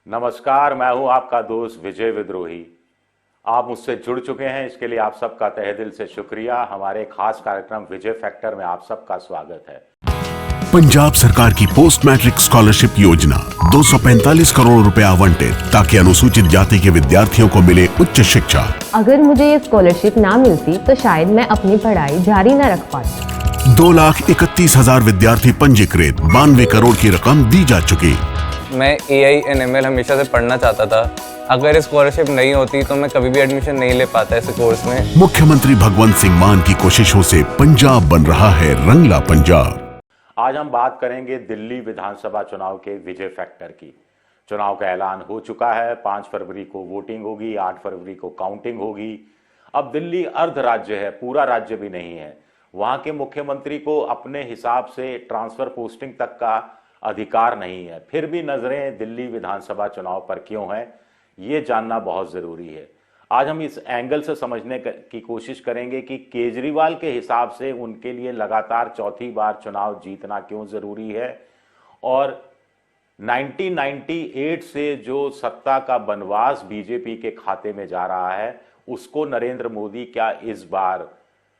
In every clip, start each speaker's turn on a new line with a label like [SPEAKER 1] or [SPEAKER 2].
[SPEAKER 1] नमस्कार, मैं हूं आपका दोस्त विजय विद्रोही। आप मुझसे जुड़ चुके हैं, इसके लिए आप सबका तहे दिल से शुक्रिया। हमारे खास कार्यक्रम विजय फैक्टर में आप सबका स्वागत है।
[SPEAKER 2] पंजाब सरकार की पोस्ट मैट्रिक स्कॉलरशिप योजना 245 करोड़ रुपए आवंटित ताकि अनुसूचित जाति के विद्यार्थियों को मिले उच्च शिक्षा।
[SPEAKER 3] अगर मुझे ये स्कॉलरशिप ना मिलती तो शायद मैं अपनी पढ़ाई जारी न रख पाती।
[SPEAKER 2] 2,31,000 विद्यार्थी पंजीकृत, 92 करोड़ की रकम दी जा चुकी।
[SPEAKER 4] मैं AI/ML हमेशा से पढ़ना चाहता था। अगर स्कॉलरशिप नहीं होती तो मैं कभी भी एडमिशन नहीं ले पाता इस कोर्स में।
[SPEAKER 2] मुख्यमंत्री भगवंत सिंह मान की कोशिशों से पंजाब बन रहा है रंगला पंजाब।
[SPEAKER 1] आज हम बात करेंगे दिल्ली विधानसभा चुनाव के विजय फैक्टर की। चुनाव का ऐलान हो चुका है, 5 फरवरी को वोटिंग होगी, 8 फरवरी को काउंटिंग होगी। अब दिल्ली अर्ध राज्य है, पूरा राज्य भी नहीं है। वहां के मुख्यमंत्री को अपने हिसाब से ट्रांसफर पोस्टिंग तक का अधिकार नहीं है। फिर भी नजरें दिल्ली विधानसभा चुनाव पर क्यों हैं, ये जानना बहुत जरूरी है। आज हम इस एंगल से समझने की कोशिश करेंगे कि केजरीवाल के हिसाब से उनके लिए लगातार चौथी बार चुनाव जीतना क्यों जरूरी है, और 1998 से जो सत्ता का बनवास बीजेपी के खाते में जा रहा है, उसको नरेंद्र मोदी क्या इस बार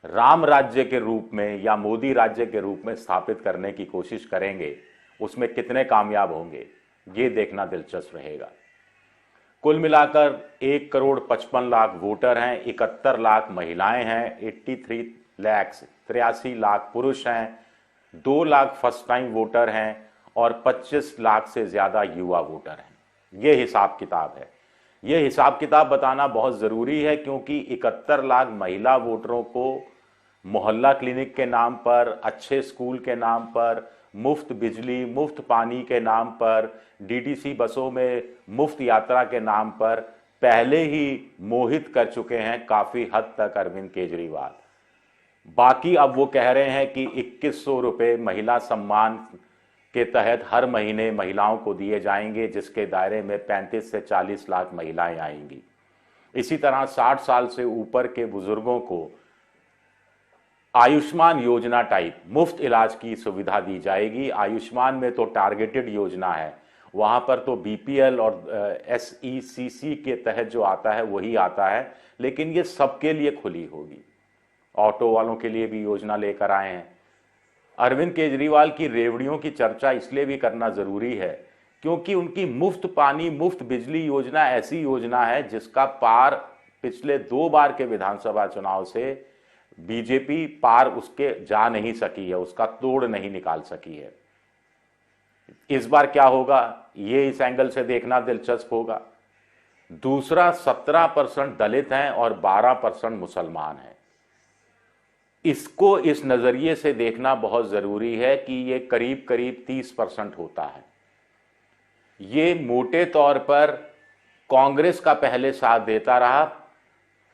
[SPEAKER 1] राम राज्य के रूप में या मोदी राज्य के रूप में स्थापित करने की कोशिश करेंगे। उसमें कितने कामयाब होंगे, ये देखना दिलचस्प रहेगा। कुल मिलाकर 1,55,00,000 वोटर हैं, 71 लाख महिलाएं हैं, 83 लाख पुरुष हैं, 2 लाख फर्स्ट टाइम वोटर हैं और 25 लाख से ज्यादा युवा वोटर हैं। ये हिसाब किताब है। ये हिसाब किताब बताना बहुत जरूरी है क्योंकि 71 लाख महिला वोटरों को मोहल्ला क्लिनिक के नाम पर, अच्छे स्कूल के नाम पर, मुफ्त बिजली, मुफ्त पानी के नाम पर, डीटीसी बसों में मुफ्त यात्रा के नाम पर पहले ही मोहित कर चुके हैं काफी हद तक अरविंद केजरीवाल। बाकी अब वो कह रहे हैं कि 2100 रुपये महिला सम्मान के तहत हर महीने महिलाओं को दिए जाएंगे, जिसके दायरे में 35 से 40 लाख महिलाएं आएंगी। इसी तरह 60 साल से ऊपर के बुजुर्गों को आयुष्मान योजना टाइप मुफ्त इलाज की सुविधा दी जाएगी। आयुष्मान में तो टारगेटेड योजना है, वहां पर तो बीपीएल और SECC के तहत जो आता है वही आता है, लेकिन ये सबके लिए खुली होगी। ऑटो वालों के लिए भी योजना लेकर आए हैं। अरविंद केजरीवाल की रेवड़ियों की चर्चा इसलिए भी करना जरूरी है क्योंकि उनकी मुफ्त पानी, मुफ्त बिजली योजना ऐसी योजना है जिसका पार पिछले 2 बार के विधानसभा चुनाव से बीजेपी पार उसके जा नहीं सकी है, उसका तोड़ नहीं निकाल सकी है। इस बार क्या होगा, ये इस एंगल से देखना दिलचस्प होगा। दूसरा, 17% दलित हैं और 12% मुसलमान हैं। इसको इस नजरिए से देखना बहुत जरूरी है कि ये करीब करीब 30% होता है। ये मोटे तौर पर कांग्रेस का पहले साथ देता रहा।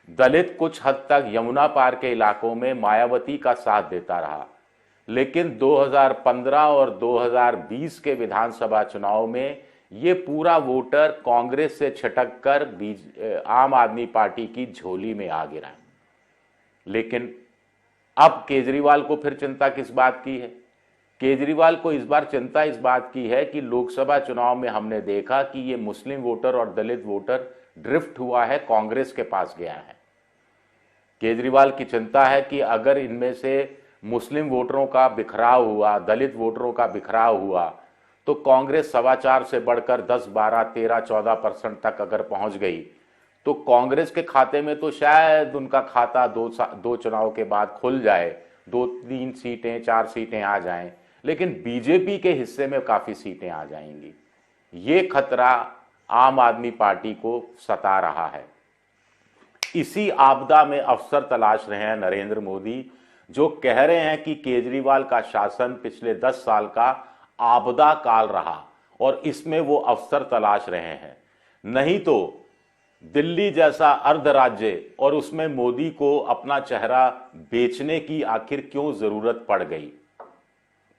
[SPEAKER 1] दलित कुछ हद तक यमुना पार के इलाकों में मायावती का साथ देता रहा, लेकिन 2015 और 2020 के विधानसभा चुनाव में ये पूरा वोटर कांग्रेस से छिटक कर आम आदमी पार्टी की झोली में आ गिरा। लेकिन अब केजरीवाल को फिर चिंता किस बात की है? केजरीवाल को इस बार चिंता इस बात की है कि लोकसभा चुनाव में हमने देखा कि ये मुस्लिम वोटर और दलित वोटर ड्रिफ्ट हुआ है, कांग्रेस के पास गया है। केजरीवाल की चिंता है कि अगर इनमें से मुस्लिम वोटरों का बिखराव हुआ, दलित वोटरों का बिखराव हुआ, तो कांग्रेस 4.25 से बढ़कर 10, 12, 13, 14% तक अगर पहुंच गई तो कांग्रेस के खाते में तो शायद उनका खाता दो चुनाव के बाद खुल जाए, 2-3 सीटें, 4 सीटें आ जाएं, लेकिन बीजेपी के हिस्से में काफी सीटें आ जाएंगी। ये खतरा आम आदमी पार्टी को सता रहा है। इसी आपदा में अवसर तलाश रहे हैं नरेंद्र मोदी, जो कह रहे हैं कि केजरीवाल का शासन पिछले 10 साल का आपदा काल रहा और इसमें वो अवसर तलाश रहे हैं। नहीं तो दिल्ली जैसा अर्ध राज्य और उसमें मोदी को अपना चेहरा बेचने की आखिर क्यों जरूरत पड़ गई?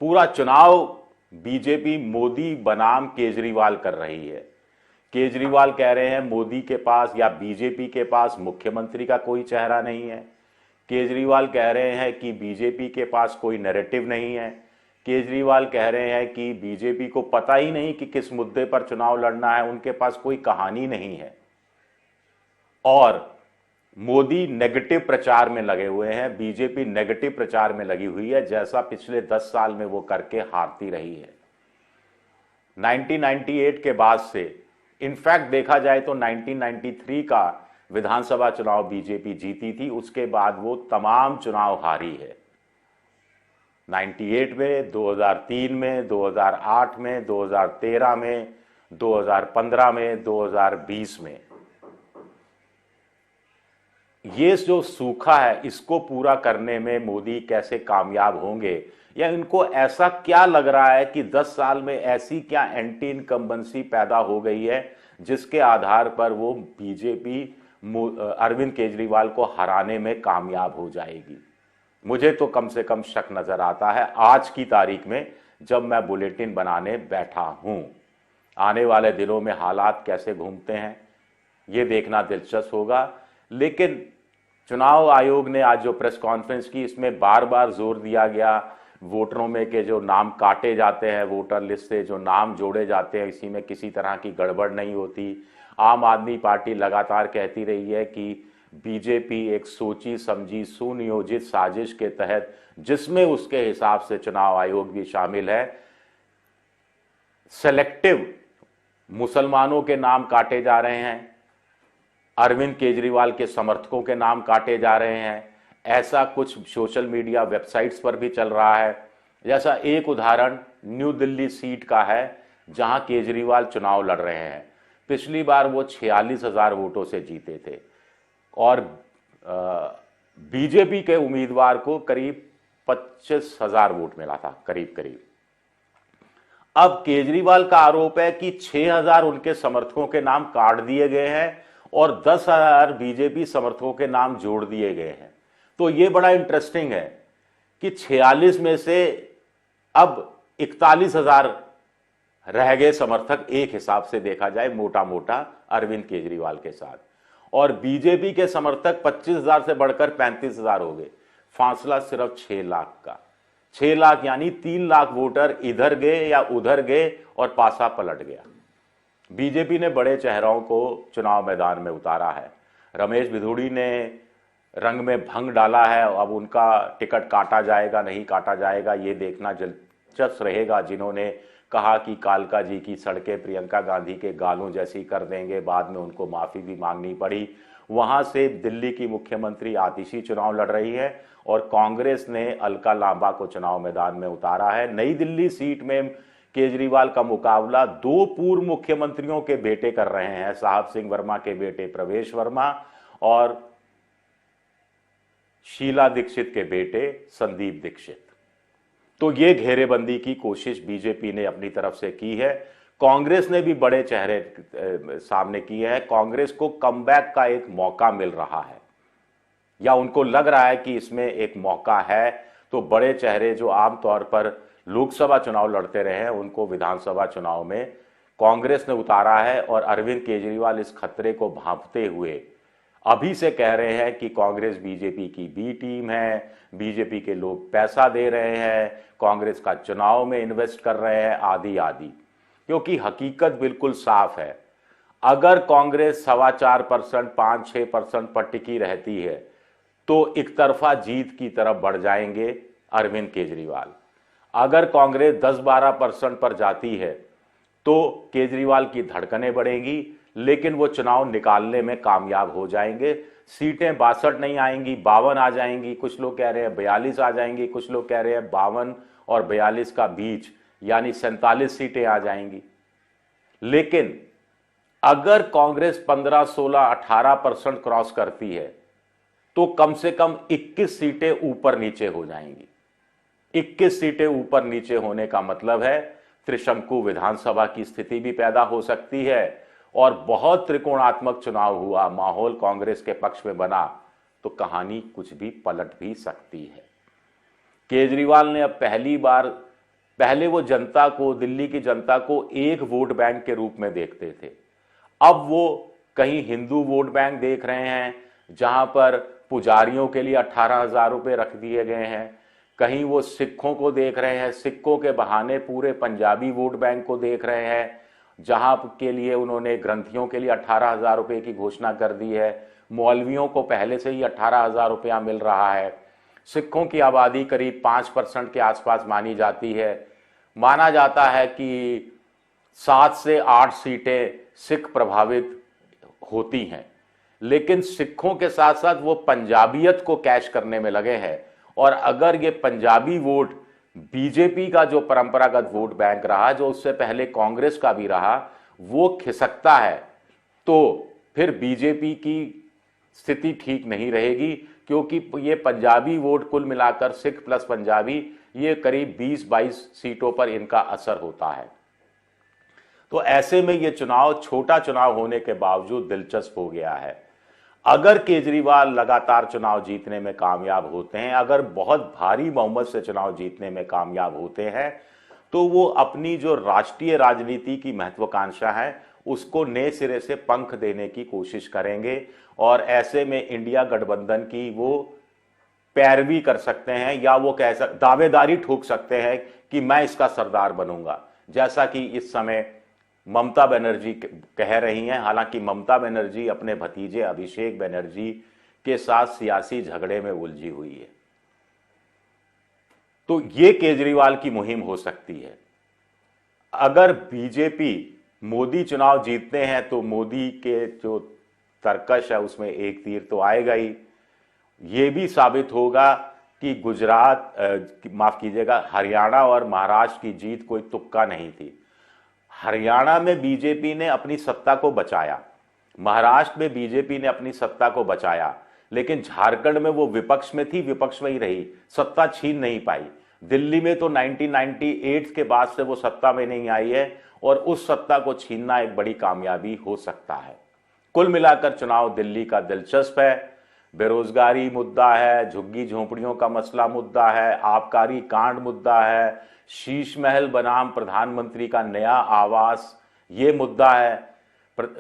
[SPEAKER 1] पूरा चुनाव बीजेपी मोदी बनाम केजरीवाल कर रही है। केजरीवाल कह रहे हैं मोदी के पास या बीजेपी के पास मुख्यमंत्री का कोई चेहरा नहीं है। केजरीवाल कह रहे हैं कि बीजेपी के पास कोई नैरेटिव नहीं है। केजरीवाल कह रहे हैं कि बीजेपी को पता ही नहीं कि किस मुद्दे पर चुनाव लड़ना है, उनके पास कोई कहानी नहीं है। और मोदी नेगेटिव प्रचार में लगे हुए हैं, बीजेपी नेगेटिव प्रचार में लगी हुई है, जैसा पिछले 10 साल में वो करके हारती रही है। 1998 के बाद से, इनफैक्ट देखा जाए तो 1993 का विधानसभा चुनाव बीजेपी जीती थी, उसके बाद वो तमाम चुनाव हारी है। 98 में, 2003 में, 2008 में, 2013 में, 2015 में, 2020 में। ये जो सूखा है, इसको पूरा करने में मोदी कैसे कामयाब होंगे, या इनको ऐसा क्या लग रहा है कि 10 साल में ऐसी क्या एंटी इनकम्बेंसी पैदा हो गई है जिसके आधार पर वो बीजेपी अरविंद केजरीवाल को हराने में कामयाब हो जाएगी। मुझे तो कम से कम शक नजर आता है आज की तारीख में, जब मैं बुलेटिन बनाने बैठा हूं। आने वाले दिनों में हालात कैसे घूमते हैं ये देखना दिलचस्प होगा। लेकिन चुनाव आयोग ने आज जो प्रेस कॉन्फ्रेंस की, इसमें बार बार जोर दिया गया वोटरों में के जो नाम काटे जाते हैं, वोटर लिस्ट से जो नाम जोड़े जाते हैं, इसी में किसी तरह की गड़बड़ नहीं होती। आम आदमी पार्टी लगातार कहती रही है कि बीजेपी एक सोची समझी सुनियोजित साजिश के तहत, जिसमें उसके हिसाब से चुनाव आयोग भी शामिल है, सेलेक्टिव मुसलमानों के नाम काटे जा रहे हैं, अरविंद केजरीवाल के समर्थकों के नाम काटे जा रहे हैं। ऐसा कुछ सोशल मीडिया वेबसाइट्स पर भी चल रहा है। जैसा एक उदाहरण न्यू दिल्ली सीट का है, जहां केजरीवाल चुनाव लड़ रहे हैं। पिछली बार वो 46,000 वोटों से जीते थे और बीजेपी के उम्मीदवार को करीब 25,000 वोट मिला था, करीब करीब। अब केजरीवाल का आरोप है कि 6,000 उनके समर्थकों के नाम काट दिए गए हैं और 10,000 बीजेपी समर्थकों के नाम जोड़ दिए गए हैं। तो ये बड़ा इंटरेस्टिंग है कि 46 में से अब 41,000 रह गए समर्थक, एक हिसाब से देखा जाए मोटा मोटा अरविंद केजरीवाल के साथ, और बीजेपी के समर्थक 25,000 से बढ़कर 35,000 हो गए। फासला सिर्फ 6 लाख का। 6 लाख यानी 3 लाख वोटर इधर गए या उधर गए और पासा पलट गया। बीजेपी ने बड़े चेहरों को चुनाव मैदान में उतारा है। रमेश भिदुड़ी ने रंग में भंग डाला है। अब उनका टिकट काटा जाएगा नहीं काटा जाएगा ये देखना दिलचस्प रहेगा। जिन्होंने कहा कि कालका जी की सड़कें प्रियंका गांधी के गालों जैसी कर देंगे, बाद में उनको माफी भी मांगनी पड़ी। वहां से दिल्ली की मुख्यमंत्री आतिशी चुनाव लड़ रही है और कांग्रेस ने अलका लांबा को चुनाव मैदान में उतारा है। नई दिल्ली सीट में केजरीवाल का मुकाबला 2 पूर्व मुख्यमंत्रियों के बेटे कर रहे हैं, साहब सिंह वर्मा के बेटे प्रवेश वर्मा और शीला दीक्षित के बेटे संदीप दीक्षित। तो ये घेरेबंदी की कोशिश बीजेपी ने अपनी तरफ से की है। कांग्रेस ने भी बड़े चेहरे सामने किए हैं। कांग्रेस को कमबैक का एक मौका मिल रहा है, या उनको लग रहा है कि इसमें एक मौका है। तो बड़े चेहरे जो आमतौर पर लोकसभा चुनाव लड़ते रहे हैं, उनको विधानसभा चुनाव में कांग्रेस ने उतारा है। और अरविंद केजरीवाल इस खतरे को भांपते हुए अभी से कह रहे हैं कि कांग्रेस बीजेपी की बी टीम है, बीजेपी के लोग पैसा दे रहे हैं, कांग्रेस का चुनाव में इन्वेस्ट कर रहे हैं, आदि आदि। क्योंकि हकीकत बिल्कुल साफ है, अगर कांग्रेस 4.25%, 5-6% पर टिकी रहती है तो एक तरफा जीत की तरफ बढ़ जाएंगे अरविंद केजरीवाल। अगर कांग्रेस 10-12% पर जाती है तो केजरीवाल की धड़कनें बढ़ेंगी, लेकिन वो चुनाव निकालने में कामयाब हो जाएंगे। सीटें 62 नहीं आएंगी, 52 आ जाएंगी, कुछ लोग कह रहे हैं 42 आ जाएंगी, कुछ लोग कह रहे हैं 52 और 42 का बीच यानी 47 सीटें आ जाएंगी। लेकिन अगर कांग्रेस 15, 16, 18% क्रॉस करती है तो कम से कम 21 सीटें ऊपर नीचे हो जाएंगी। 21 सीटें ऊपर नीचे होने का मतलब है त्रिशंकु विधानसभा की स्थिति भी पैदा हो सकती है और बहुत त्रिकोणात्मक चुनाव हुआ, माहौल कांग्रेस के पक्ष में बना तो कहानी कुछ भी पलट भी सकती है। केजरीवाल ने अब पहली बार, पहले वो जनता को, दिल्ली की जनता को एक वोट बैंक के रूप में देखते थे, अब वो कहीं हिंदू वोट बैंक देख रहे हैं जहां पर पुजारियों के लिए 18,000 रुपए रख दिए गए हैं, कहीं वो सिखों को देख रहे हैं, सिखों के बहाने पूरे पंजाबी वोट बैंक को देख रहे हैं, जहां के लिए उन्होंने ग्रंथियों के लिए 18,000 रुपए की घोषणा कर दी है। मौलवियों को पहले से ही 18,000 रुपया मिल रहा है। सिखों की आबादी करीब 5% के आसपास मानी जाती है। माना जाता है कि 7 से 8 सीटें सिख प्रभावित होती हैं, लेकिन सिखों के साथ साथ वो पंजाबियत को कैश करने में लगे हैं। और अगर ये पंजाबी वोट बीजेपी का जो परंपरागत वोट बैंक रहा, जो उससे पहले कांग्रेस का भी रहा, वो खिसकता है, तो फिर बीजेपी की स्थिति ठीक नहीं रहेगी, क्योंकि ये पंजाबी वोट कुल मिलाकर सिख प्लस पंजाबी, ये करीब 20-22 सीटों पर इनका असर होता है। तो ऐसे में ये चुनाव छोटा चुनाव होने के बावजूद दिलचस्प हो गया है। अगर केजरीवाल लगातार चुनाव जीतने में कामयाब होते हैं, अगर बहुत भारी बहुमत से चुनाव जीतने में कामयाब होते हैं, तो वो अपनी जो राष्ट्रीय राजनीति की महत्वाकांक्षा है उसको नए सिरे से पंख देने की कोशिश करेंगे। और ऐसे में इंडिया गठबंधन की वो पैरवी कर सकते हैं, या वो दावेदारी ठोक सकते हैं कि मैं इसका सरदार बनूंगा, जैसा कि इस समय ममता बनर्जी कह रही हैं। हालांकि ममता बनर्जी अपने भतीजे अभिषेक बनर्जी के साथ सियासी झगड़े में उलझी हुई है। तो ये केजरीवाल की मुहिम हो सकती है। अगर बीजेपी मोदी चुनाव जीतते हैं तो मोदी के जो तर्कश है उसमें एक तीर तो आएगा ही। ये भी साबित होगा कि गुजरात माफ कीजिएगा, हरियाणा और महाराष्ट्र की जीत कोई तुक्का नहीं थी। हरियाणा में बीजेपी ने अपनी सत्ता को बचाया, महाराष्ट्र में बीजेपी ने अपनी सत्ता को बचाया, लेकिन झारखंड में वो विपक्ष में थी, विपक्ष में ही रही, सत्ता छीन नहीं पाई। दिल्ली में तो 1998 के बाद से वो सत्ता में नहीं आई है, और उस सत्ता को छीनना एक बड़ी कामयाबी हो सकता है। कुल मिलाकर चुनाव दिल्ली का दिलचस्प है। बेरोजगारी मुद्दा है, झुग्गी झोंपड़ियों का मसला मुद्दा है, आबकारी कांड मुद्दा है, शीश महल बनाम प्रधानमंत्री का नया आवास ये मुद्दा है।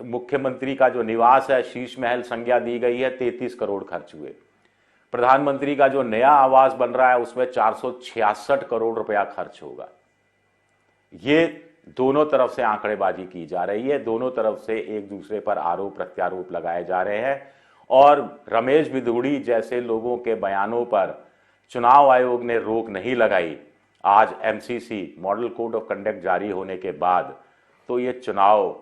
[SPEAKER 1] मुख्यमंत्री का जो निवास है शीश महल संज्ञा दी गई है, 33 करोड़ खर्च हुए। प्रधानमंत्री का जो नया आवास बन रहा है उसमें 466 करोड़ रुपया खर्च होगा। ये दोनों तरफ से आंकड़ेबाजी की जा रही है, दोनों तरफ से एक दूसरे पर आरोप प्रत्यारोप लगाए जा रहे हैं। और रमेश बिधूड़ी जैसे लोगों के बयानों पर चुनाव आयोग ने रोक नहीं लगाई। आज MCC model code of conduct जारी होने के बाद तो ये चुनाव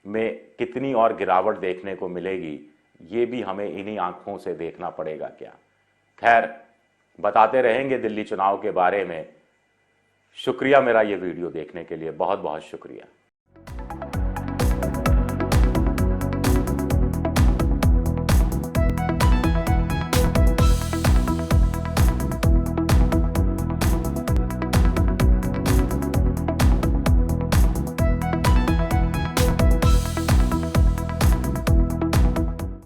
[SPEAKER 1] में कितनी और गिरावट देखने को मिलेगी, ये भी हमें इन्हीं आंखों से देखना पड़ेगा क्या। खैर, बताते रहेंगे दिल्ली चुनाव के बारे में। शुक्रिया मेरा ये वीडियो देखने के लिए, बहुत बहुत शुक्रिया।